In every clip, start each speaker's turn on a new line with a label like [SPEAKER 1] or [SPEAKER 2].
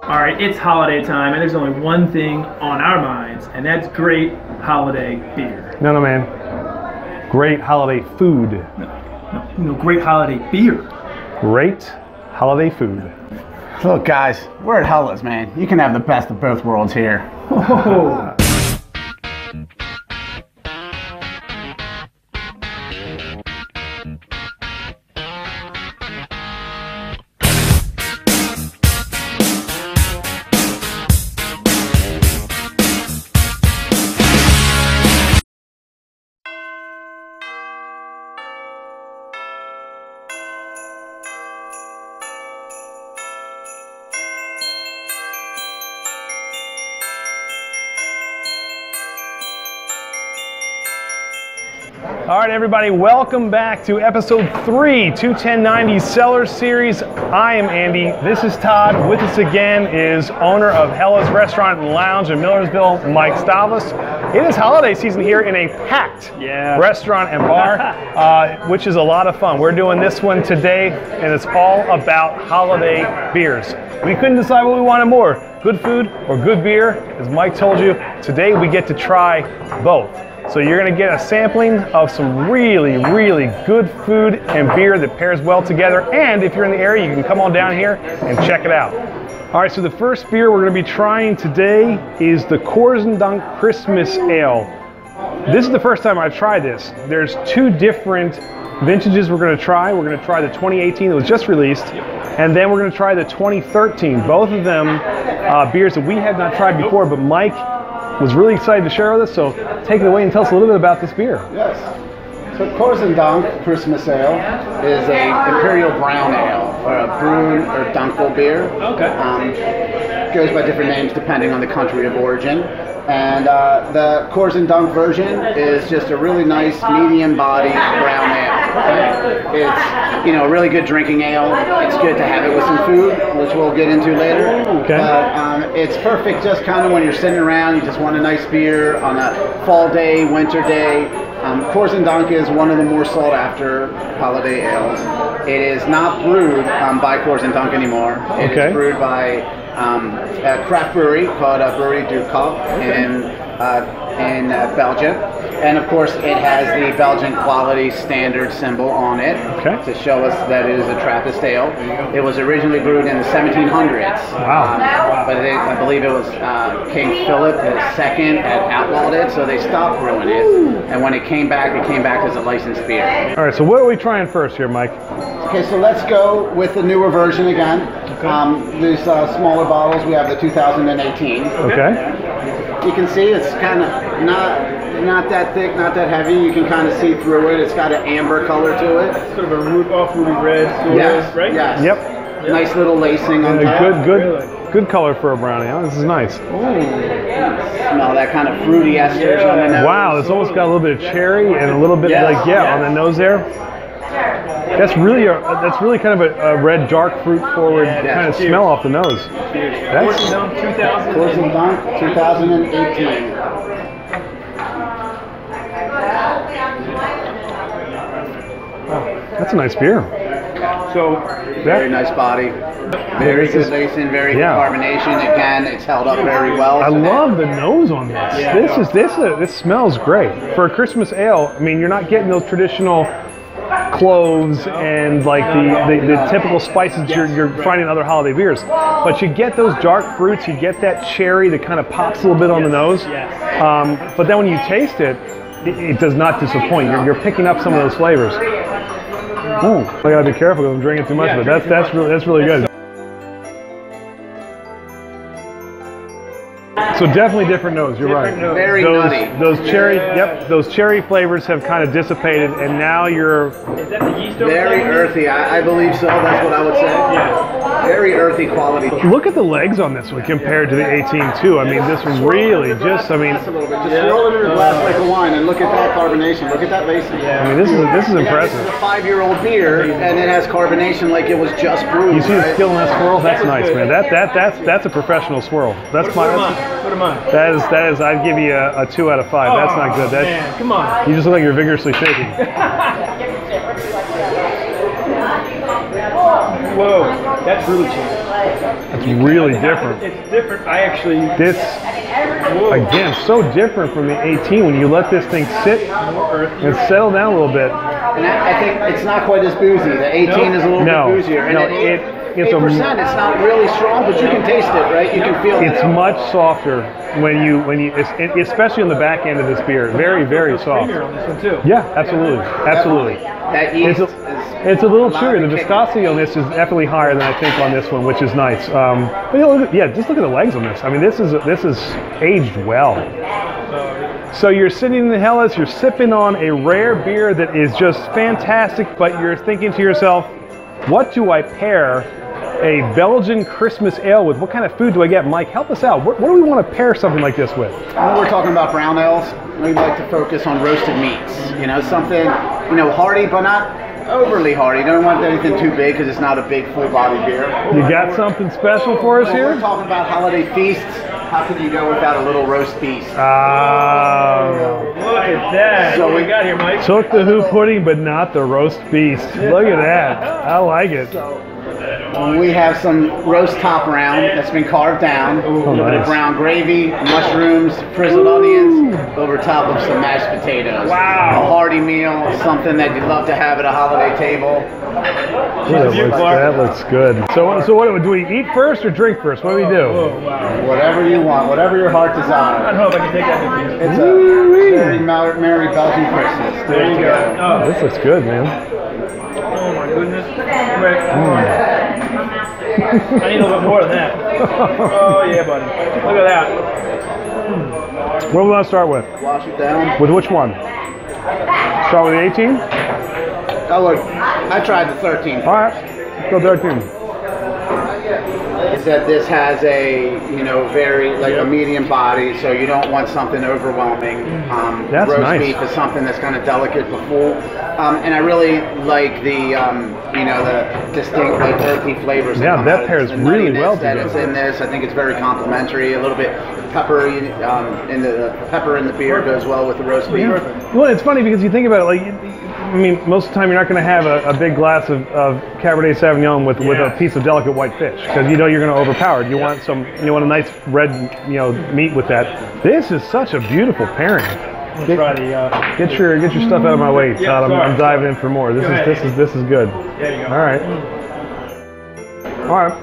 [SPEAKER 1] All right, it's holiday time, and there's only one thing on our minds, and that's great holiday beer.
[SPEAKER 2] No, man. Great holiday food.
[SPEAKER 1] No, great holiday beer.
[SPEAKER 2] Great holiday food.
[SPEAKER 3] Look, guys, we're at Hellas, man. You can have the best of both worlds here.
[SPEAKER 1] Oh.
[SPEAKER 2] All right, everybody, welcome back to episode 3, 21090 Cellar Series. I am Andy. This is Todd. With us again is owner of Hellas Restaurant and Lounge in Millersville, Mike Stavlos. It is holiday season here in a packed restaurant and bar, which is a lot of fun. We're doing this one today, and it's all about holiday beers. We couldn't decide what we wanted more, good food or good beer. As Mike told you, today we get to try both. So you're going to get a sampling of some really, really good food and beer that pairs well together. And if you're in the area, you can come on down here and check it out. All right, so the first beer we're going to be trying today is the Corsendonk Christmas Ale. This is the first time I've tried this. There's 2 different vintages we're going to try. We're going to try the 2018 that was just released, and then we're going to try the 2013. Both of them beers that we had not tried before, but Mike was really excited to share with us, so take it away and tell us a little bit about this beer.
[SPEAKER 3] Yes. So Corsendonk Christmas Ale is a imperial brown ale, or a brewed or dunkel beer.
[SPEAKER 1] Okay.
[SPEAKER 3] Goes by different names depending on the country of origin. And the Corsendonk version is just a really nice medium-bodied brown ale. It's, a really good drinking ale. It's good to have it with some food, which we'll get into later.
[SPEAKER 2] Okay.
[SPEAKER 3] But it's perfect just kind of when you're sitting around, you just want a nice beer on a fall day, winter day. Corsendonk is one of the more sought after holiday ales. It is not brewed by Corsendonk anymore. It is brewed by a craft brewery called Brewery du Coq in Belgium. And of course, it has the Belgian quality standard symbol on it to show us that it is a Trappist ale. It was originally brewed in the 1700s.
[SPEAKER 2] Wow.
[SPEAKER 3] But I believe it was King Philip II had outlawed it, so they stopped brewing it. And when it came back as a licensed beer.
[SPEAKER 2] All right, so what are we trying first here, Mike?
[SPEAKER 3] Okay, so let's go with the newer version again. These smaller bottles, we have the 2018.
[SPEAKER 2] Okay.
[SPEAKER 3] You can see it's kind of not that thick, not that heavy. You can kind of see through it. It's got an amber color to it.
[SPEAKER 1] Sort of a off-ruby red, right?
[SPEAKER 3] Yes.
[SPEAKER 2] Yep.
[SPEAKER 3] Nice little lacing on top.
[SPEAKER 2] Good color for a brown ale. This is nice.
[SPEAKER 3] Smell that kind of fruity esters on the nose.
[SPEAKER 2] Wow, it's almost got a little bit of cherry and a little bit on the nose there. That's really kind of a red, dark, fruit-forward kind of smell off the nose.
[SPEAKER 1] Corsendonk
[SPEAKER 3] 2018.
[SPEAKER 2] That's a nice beer.
[SPEAKER 1] So
[SPEAKER 3] very nice body, very good lacing, very good carbonation. Again, it's held up very well.
[SPEAKER 2] I love the nose on this. This smells great for a Christmas ale. I mean, you're not getting those traditional cloves and like the typical spices you're finding in other holiday beers, but you get those dark fruits. You get that cherry that kind of pops a little bit on the nose. But then when you taste it, it does not disappoint. You're picking up some of those flavors. Ooh, I gotta be careful because I'm drinking too much of it. That's really good. So definitely different nose. You're right.
[SPEAKER 3] Very nutty.
[SPEAKER 2] Those cherry flavors have kind of dissipated, and now you're
[SPEAKER 3] very earthy. I believe so. That's what I would say. Yeah. Very earthy quality.
[SPEAKER 2] Look at the legs on this one compared to the 18 too. I mean, this was really just. I mean,
[SPEAKER 3] just roll it in a glass like a wine, and look at that carbonation. Look at that lacing.
[SPEAKER 2] I mean, this is impressive.
[SPEAKER 3] This is a 5-year-old beer, and it has carbonation like it was just brewed.
[SPEAKER 2] You see the skill in that swirl? That's nice, man. That's a professional swirl. That's my.
[SPEAKER 1] Put them on.
[SPEAKER 2] That is. I'd give you a 2 out of 5. That's not good.
[SPEAKER 1] Man, come on.
[SPEAKER 2] You just look like you're vigorously shaking.
[SPEAKER 1] Whoa, that's really cheap.
[SPEAKER 2] It's really different.
[SPEAKER 1] It's different. I actually.
[SPEAKER 2] This, again, so different from the 18 when you let this thing sit and settle down a little bit.
[SPEAKER 3] And I think it's not quite as boozy. The 18 is a little bit boozier. And it's 8%, it's not really strong, but you can taste it, right? You can feel it.
[SPEAKER 2] It's much softer when you, especially on the back end of this beer. Very, very soft.
[SPEAKER 1] On this one too.
[SPEAKER 2] Yeah, absolutely, absolutely.
[SPEAKER 3] That yeast
[SPEAKER 2] it's a little chewier. The viscosity on this is definitely higher than I think on this one, which is nice. But you know, yeah, just look at the legs on this. I mean, this is aged well. So you're sitting in the Hellas, you're sipping on a rare beer that is just fantastic, but you're thinking to yourself, what do I pair a Belgian Christmas ale with? What kind of food do I get? Mike, help us out. What do we want to pair something like this with?
[SPEAKER 3] When we're talking about brown ales, we like to focus on roasted meats. You know, something, you know, hearty, but not overly hearty. You don't want anything too big because it's not a big full-bodied beer.
[SPEAKER 2] You got something special for us here?
[SPEAKER 3] We're talking about holiday feasts. How can you go without a little roast beef?
[SPEAKER 1] Look at that.
[SPEAKER 3] So
[SPEAKER 1] what we got here, Mike?
[SPEAKER 2] Took the hoop pudding, but not the roast beast. Look at that. I like it.
[SPEAKER 3] We have some roast top round that's been carved down. A little bit of brown gravy, mushrooms, frizzled onions, over top of some mashed potatoes.
[SPEAKER 1] Wow.
[SPEAKER 3] A hearty meal, something that you'd love to have at a holiday table.
[SPEAKER 2] That looks good. So what do we eat first or drink first? What do we do?
[SPEAKER 1] Oh, wow.
[SPEAKER 3] Whatever you want, whatever your heart
[SPEAKER 1] I
[SPEAKER 3] desires.
[SPEAKER 1] don't know if I can take that with me.
[SPEAKER 3] It's a very merry Belgian Christmas.
[SPEAKER 1] There you go. Oh.
[SPEAKER 2] This looks good, man.
[SPEAKER 1] Oh my goodness. I need a little bit more than that. Oh yeah, buddy. Look at that.
[SPEAKER 2] What do we want to start with?
[SPEAKER 3] Wash it down.
[SPEAKER 2] With which one? Start with the 18?
[SPEAKER 3] I tried the 13.
[SPEAKER 2] All right, let's go 13.
[SPEAKER 3] Is that this has a, you know, very, like a medium body, so you don't want something overwhelming.
[SPEAKER 2] That's
[SPEAKER 3] roast
[SPEAKER 2] nice.
[SPEAKER 3] beef is something that's kind of delicate but full. And I really like the, you know, the distinct, like, earthy flavors.
[SPEAKER 2] Yeah, that pairs really well
[SPEAKER 3] that
[SPEAKER 2] together.
[SPEAKER 3] it's in this. I think it's very complimentary. A little bit peppery, in the pepper in the beer goes well with the roast beef.
[SPEAKER 2] Well, it's funny because you think about it, like, I mean, most of the time you're not going to have a big glass of Cabernet Sauvignon with a piece of delicate white fish because you know you're going to overpower it. You want a nice red, you know, meat with that. This is such a beautiful pairing. Get your stuff out of my way, Todd. I'm diving in for more. This is good.
[SPEAKER 1] There you go.
[SPEAKER 2] All right.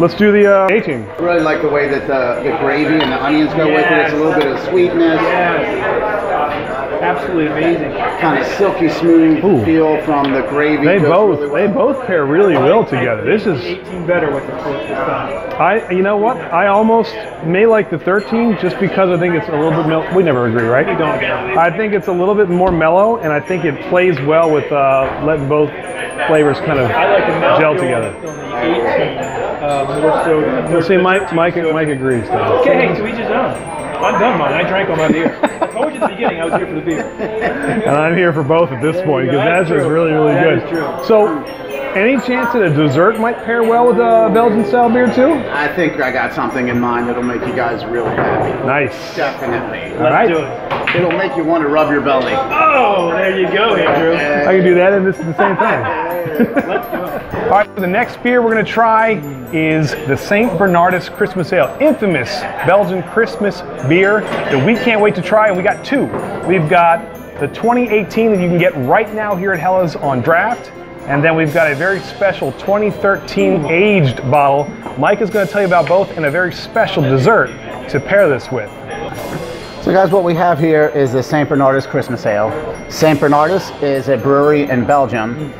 [SPEAKER 2] Let's do the 18.
[SPEAKER 3] I really like the way that the gravy and the onions go with it. It's a little bit of sweetness.
[SPEAKER 1] Absolutely amazing.
[SPEAKER 3] Kind of silky smooth feel from the gravy.
[SPEAKER 2] They both pair really well together. This is
[SPEAKER 1] 18 better with the fruit this time.
[SPEAKER 2] you know what? I almost may like the 13 just because I think it's a little bit mellow. We never agree, right?
[SPEAKER 1] We don't agree.
[SPEAKER 2] I think it's a little bit more mellow, and I think it plays well with letting both flavors kind of gel together.
[SPEAKER 1] More so than
[SPEAKER 2] We'll see, Mike agrees. Though.
[SPEAKER 1] Okay, hey, to each his own. I'm done mine. I drank all my beer. I told you at the beginning I was here for the beer.
[SPEAKER 2] And I'm here for both at this point because that's just really, really good.
[SPEAKER 1] That is true.
[SPEAKER 2] So, any chance that a dessert might pair well with a Belgian style beer too?
[SPEAKER 3] I think I got something in mind that'll make you guys really happy.
[SPEAKER 2] Nice.
[SPEAKER 3] Definitely.
[SPEAKER 2] All
[SPEAKER 1] Let's do it.
[SPEAKER 3] It'll make you want to rub your belly.
[SPEAKER 1] Oh, there you go, Andrew.
[SPEAKER 2] I can do that and this at the same time.
[SPEAKER 1] Let's do it.
[SPEAKER 2] All right, the next beer we're going to try is the St. Bernardus Christmas Ale, infamous Belgian Christmas beer that we can't wait to try, and we got two. We've got the 2018 that you can get right now here at Hellas on draft, and then we've got a very special 2013 aged bottle. Mike is going to tell you about both and a very special dessert to pair this with.
[SPEAKER 3] So guys, what we have here is the St. Bernardus Christmas Ale. St. Bernardus is a brewery in Belgium.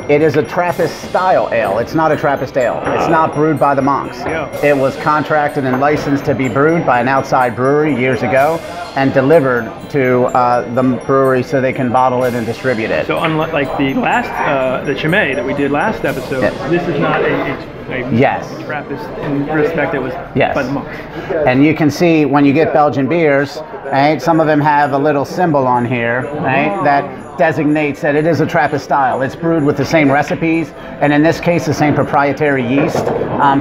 [SPEAKER 3] It is a Trappist style ale. It's not a Trappist ale. It's not brewed by the monks. It was contracted and licensed to be brewed by an outside brewery years ago and delivered to the brewery so they can bottle it and distribute it.
[SPEAKER 1] So unlike like the last, the Chimay that we did last episode, this is not a Trappist in respect it was by the monks.
[SPEAKER 3] And you can see when you get Belgian beers, right, some of them have a little symbol on here, right, that designates that it is a Trappist style. It's brewed with the same recipes, and in this case, the same proprietary yeast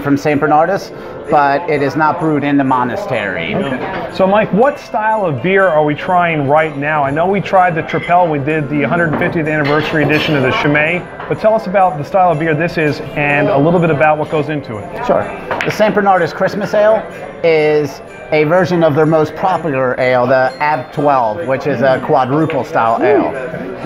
[SPEAKER 3] from St. Bernardus. but it is not brewed in the monastery.
[SPEAKER 2] Okay. So Mike, what style of beer are we trying right now? I know we tried the Tripel, we did the 150th anniversary edition of the Chimay, but tell us about the style of beer this is and a little bit about what goes into it.
[SPEAKER 3] Sure. The St. Bernardus Christmas Ale is a version of their most popular ale, the Untappd 12, which is a quadruple style ale.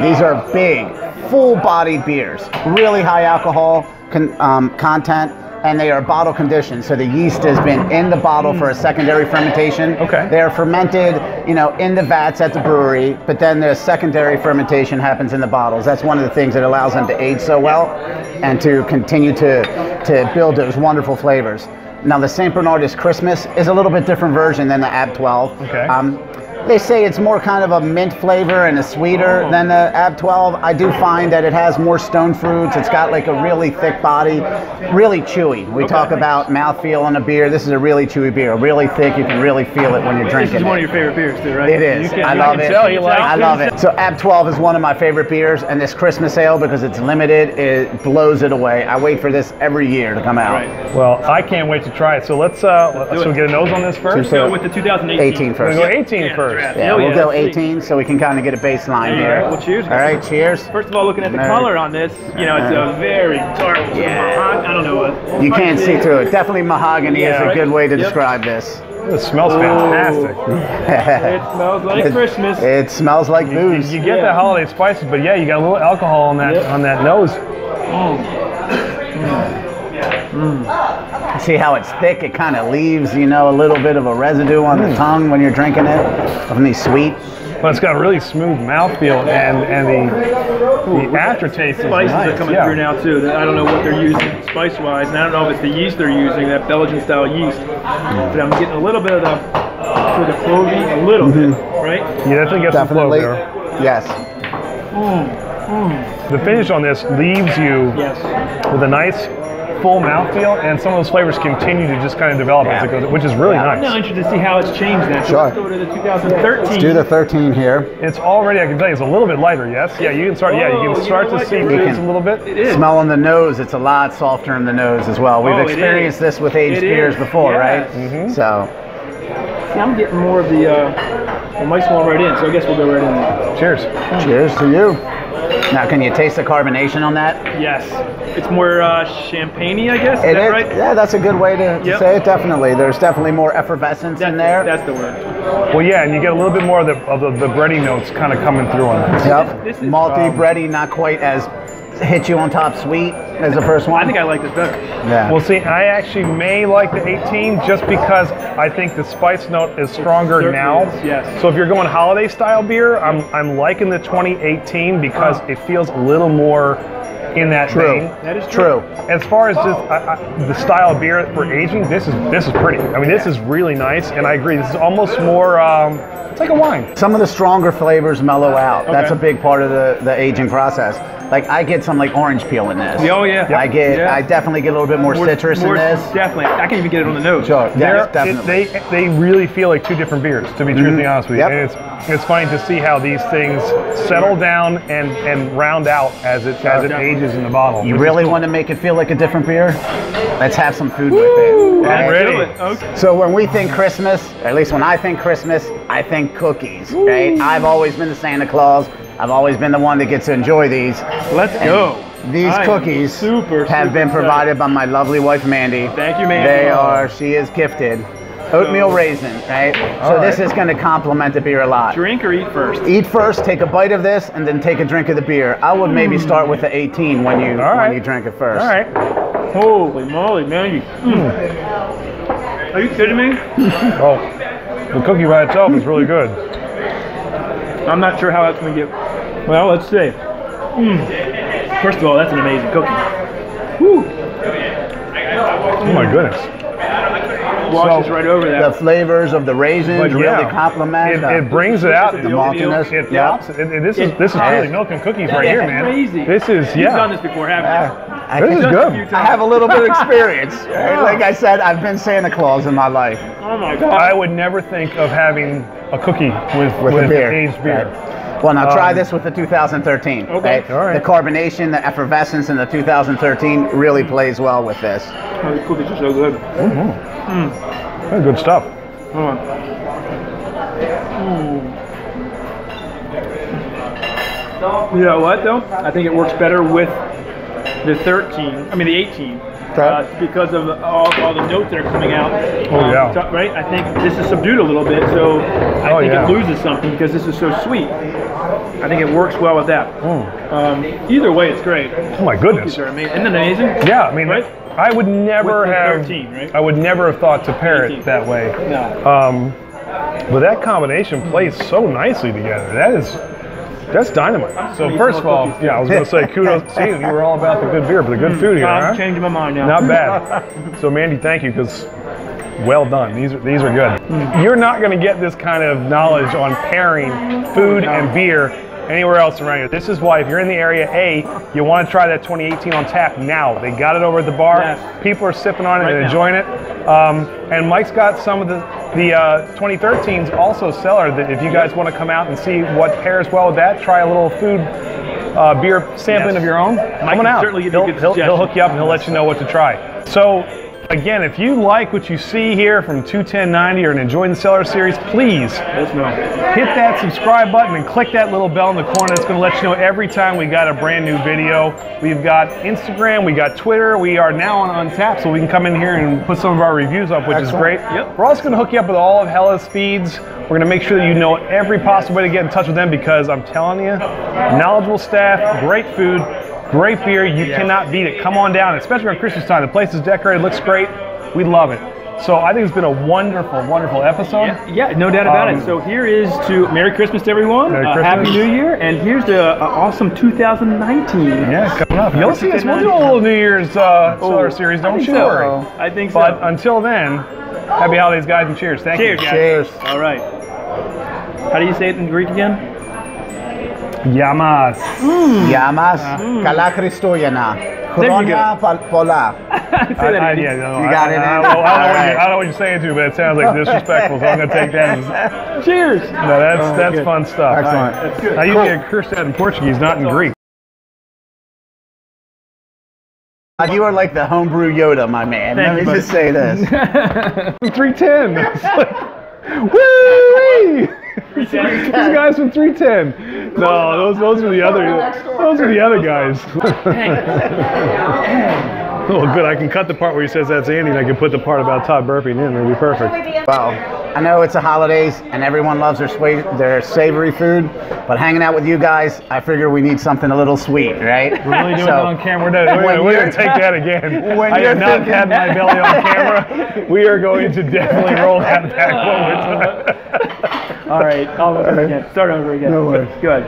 [SPEAKER 3] These are big, full-bodied beers, really high alcohol content, and they are bottle conditioned. So the yeast has been in the bottle for a secondary fermentation.
[SPEAKER 2] Okay.
[SPEAKER 3] They are fermented, in the vats at the brewery, but then the secondary fermentation happens in the bottles. That's one of the things that allows them to age so well and to continue to build those wonderful flavors. Now the St. Bernardus Christmas is a little bit different version than the Untappd 12.
[SPEAKER 2] Okay.
[SPEAKER 3] They say it's more kind of a mint flavor and a sweeter than the Untappd 12. I do find that it has more stone fruits. It's got like a really thick body, really chewy. We talk about mouthfeel on a beer. This is a really chewy beer, really thick. You can really feel it when you're drinking it.
[SPEAKER 1] This is one of your favorite beers too, right?
[SPEAKER 3] It is. I love it. I love it. So Untappd 12 is one of my favorite beers, and this Christmas ale, because it's limited, it blows it away. I wait for this every year to come out.
[SPEAKER 1] Right.
[SPEAKER 2] Well, I can't wait to try it. So let's get a nose on this first.
[SPEAKER 1] Let's go with the 2018.
[SPEAKER 3] 18 first.
[SPEAKER 2] We'll go 18 first.
[SPEAKER 3] Yeah, we'll go 18 so we can kind of get a baseline here.
[SPEAKER 1] All right, well, cheers.
[SPEAKER 3] All right, cheers.
[SPEAKER 1] First of all, looking at the color on this, it's a very dark, I don't know what.
[SPEAKER 3] You can't see through it. Definitely mahogany is a good way to describe this.
[SPEAKER 2] It smells fantastic.
[SPEAKER 1] It smells like Christmas.
[SPEAKER 3] It smells like booze.
[SPEAKER 2] You get the holiday spices, but yeah, you got a little alcohol on that nose.
[SPEAKER 3] See how it's thick? It kind of leaves, a little bit of a residue on the tongue when you're drinking it. From the sweet.
[SPEAKER 2] But it's got a really smooth mouthfeel, and the aftertaste is
[SPEAKER 1] Spices
[SPEAKER 2] nice.
[SPEAKER 1] are coming through now too. I don't know what they're using spice-wise, and I don't know if it's the yeast they're using, that Belgian-style yeast. But I'm getting a little bit of the clovey, a little bit, right?
[SPEAKER 2] You definitely get some flow there.
[SPEAKER 3] Yes.
[SPEAKER 2] The finish on this leaves you with a nice full mouthfeel, and some of those flavors continue to just kind of develop as it goes, which is really nice.
[SPEAKER 1] I'm now interested to see how it's changed then. So let's go to the 2013.
[SPEAKER 3] Let's do the 13 here.
[SPEAKER 2] It's already, I can tell you, it's a little bit lighter, yes? Yeah, you can start, you can start to see fruits a little bit.
[SPEAKER 1] It is.
[SPEAKER 3] Smell on the nose, it's a lot softer in the nose as well. We've experienced this with aged beers before, right? So.
[SPEAKER 1] See, I'm getting more of the Mike's going right in, so I guess we'll go right in there.
[SPEAKER 2] Cheers.
[SPEAKER 3] Cheers to you. Now, can you taste the carbonation on that?
[SPEAKER 1] Yes. It's more champagne-y, I guess. Is that right?
[SPEAKER 3] Yeah, that's a good way to say it, definitely. There's definitely more effervescence in there.
[SPEAKER 1] That's the word.
[SPEAKER 2] Well, yeah, and you get a little bit more of the bready notes kind of coming through on this.
[SPEAKER 3] Yep. This is, malty, bready, not quite as hit you on top sweet as the first one.
[SPEAKER 1] I think I like this better.
[SPEAKER 3] Yeah.
[SPEAKER 2] Well, see, I actually may like the 18 just because I think the spice note is stronger now.
[SPEAKER 1] Yes.
[SPEAKER 2] So if you're going holiday style beer, I'm liking the 2018 because it feels a little more in that vein.
[SPEAKER 1] That is true.
[SPEAKER 2] As far as just the style of beer for aging, this is pretty. I mean, this is really nice, and I agree. This is almost more. It's like a wine.
[SPEAKER 3] Some of the stronger flavors mellow out. Okay. That's a big part of the aging process. Like I get some like orange peel in this.
[SPEAKER 1] Oh yeah.
[SPEAKER 3] I definitely get a little bit more citrus in this.
[SPEAKER 1] Definitely. I can even get it on the nose.
[SPEAKER 3] Sure. Yes, definitely.
[SPEAKER 2] They really feel like two different beers, to be truthfully honest with you. And it's funny to see how these things settle down and round out as it ages in the bottle.
[SPEAKER 3] You really want to make it feel like a different beer? Let's have some food with it.
[SPEAKER 2] I'm ready.
[SPEAKER 1] Okay.
[SPEAKER 3] So when we think Christmas, or at least when I think Christmas, I think cookies, right? I've always been the Santa Claus. I've always been the one that gets to enjoy these.
[SPEAKER 1] Let's go.
[SPEAKER 3] These cookies have been provided by my lovely wife, Mandy.
[SPEAKER 1] Thank you, Mandy.
[SPEAKER 3] She is gifted. Oatmeal raisin, right? So this is going to complement the beer a lot.
[SPEAKER 1] Drink or eat first?
[SPEAKER 3] Eat first, take a bite of this, and then take a drink of the beer. I would maybe start with the 18 when you drink it first.
[SPEAKER 2] All right.
[SPEAKER 1] Holy moly, Mandy. Are you kidding me?
[SPEAKER 2] Oh, the cookie by itself is really good.
[SPEAKER 1] I'm not sure how that's going to get. Well, let's see. First of all, that's an amazing cookie. Whew.
[SPEAKER 2] Oh my goodness.
[SPEAKER 1] Washes right over that.
[SPEAKER 3] The flavors of the raisins really complement.
[SPEAKER 2] It brings it out.
[SPEAKER 3] The maltiness.
[SPEAKER 2] This is really milk and cookies right here, man.
[SPEAKER 1] Crazy.
[SPEAKER 2] This is
[SPEAKER 1] You've done this before, haven't you?
[SPEAKER 2] This is good.
[SPEAKER 3] I have a little bit of experience. Right? Like I said, I've been Santa Claus in my life.
[SPEAKER 1] Oh my God.
[SPEAKER 2] I would never think of having a cookie with
[SPEAKER 3] a beer.
[SPEAKER 2] aged beer.
[SPEAKER 3] Right. Well, now try this with the 2013.
[SPEAKER 1] Okay.
[SPEAKER 3] Right?
[SPEAKER 2] All right.
[SPEAKER 3] The carbonation, the effervescence in the 2013 really plays well with this.
[SPEAKER 1] Oh, the cookies are so good.
[SPEAKER 2] That's good stuff.
[SPEAKER 1] Hold on. You know what though? I think it works better with the 18. Because of all the notes that are coming out.
[SPEAKER 2] Oh, yeah.
[SPEAKER 1] Right? I think this is subdued a little bit, so I think it loses something because this is so sweet. I think it works well with that. Either way, it's great.
[SPEAKER 2] Oh my goodness.
[SPEAKER 1] Cookies are amazing. Isn't that amazing?
[SPEAKER 2] Yeah, I mean,
[SPEAKER 1] right?
[SPEAKER 2] I would never
[SPEAKER 1] With
[SPEAKER 2] have.
[SPEAKER 1] 13, right?
[SPEAKER 2] I would never have thought to pair
[SPEAKER 1] 18.
[SPEAKER 2] it that way.
[SPEAKER 1] No.
[SPEAKER 2] But that combination plays so nicely together. That's dynamite. So first of all, yeah, I was going to say kudos. See, you were all about the good beer, but the good food here.
[SPEAKER 1] I'm
[SPEAKER 2] huh?
[SPEAKER 1] changing my mind now.
[SPEAKER 2] Not bad. So Mandy, thank you, because well done. These are good. You're not going to get this kind of knowledge on pairing food and beer anywhere else around here. This is why if you're in the area, you want to try that 2018 on tap now. They got it over at the bar.
[SPEAKER 1] Yes.
[SPEAKER 2] People are sipping on it
[SPEAKER 1] Right
[SPEAKER 2] and
[SPEAKER 1] now.
[SPEAKER 2] enjoying it. And Mike's got some of the 2013s also Cellar that if you guys want to come out and see what pairs well with that, try a little food beer sampling of your own. Come on out.
[SPEAKER 1] certainly give you good
[SPEAKER 2] He'll
[SPEAKER 1] suggestions.
[SPEAKER 2] hook you up and he'll let you know what to try. So again, if you like what you see here from 21090 or enjoying the Cellar Series, please hit that subscribe button and click that little bell in the corner. It's going to let you know every time we got a brand new video. We've got Instagram, we got Twitter, we are now on Untappd, so we can come in here and put some of our reviews up, which is great.
[SPEAKER 1] Yep.
[SPEAKER 2] We're also going to hook you up with all of Hella's feeds. We're going to make sure that you know every possible way to get in touch with them because I'm telling you, knowledgeable staff, great food, great beer, you cannot beat it. Come on down, especially around Christmas time. The place is decorated, looks great. We love it. So I think it's been a wonderful, wonderful episode.
[SPEAKER 1] Yeah, no doubt about it. So here is to Merry Christmas to everyone.
[SPEAKER 2] Merry Christmas.
[SPEAKER 1] Happy New Year. And here's the awesome 2019.
[SPEAKER 2] Yeah, coming up. You'll see us. We'll do a little New Year's Cellar Series. Don't you worry.
[SPEAKER 1] I think so.
[SPEAKER 2] But until then, happy holidays, guys, and cheers. Thank you.
[SPEAKER 1] Cheers, guys.
[SPEAKER 3] Cheers.
[SPEAKER 1] All right. How do you say it in Greek again?
[SPEAKER 2] Yamas.
[SPEAKER 3] Yamas, kala Christoyana. Kronia pola.
[SPEAKER 1] Say that again.
[SPEAKER 3] You got it in?
[SPEAKER 2] I don't know what you're saying to, but it sounds like disrespectful, so I'm going to take that as...
[SPEAKER 1] Cheers.
[SPEAKER 2] No, that's fun stuff.
[SPEAKER 3] Excellent.
[SPEAKER 1] That's good.
[SPEAKER 2] I usually curse that in Portuguese, not in Greek.
[SPEAKER 3] You are like the homebrew Yoda, my man.
[SPEAKER 1] Thank
[SPEAKER 3] Let
[SPEAKER 1] you,
[SPEAKER 3] me just say this.
[SPEAKER 2] 310. It's like, woo-wee! These guys from 310. No, those are the other guys. Oh, good. I can cut the part where he says that's Andy, and I can put the part about Todd burping in. It'll be perfect.
[SPEAKER 3] Well, I know it's the holidays and everyone loves their savory food, but hanging out with you guys, I figure we need something a little sweet, right?
[SPEAKER 2] We're really doing it on camera. We're going to take that again.
[SPEAKER 3] When
[SPEAKER 2] I have
[SPEAKER 3] you're
[SPEAKER 2] not
[SPEAKER 3] thinking-
[SPEAKER 2] had my belly on camera. We are going to definitely roll that back one more time.
[SPEAKER 1] All right. Start over again.
[SPEAKER 3] No worries.
[SPEAKER 1] Good.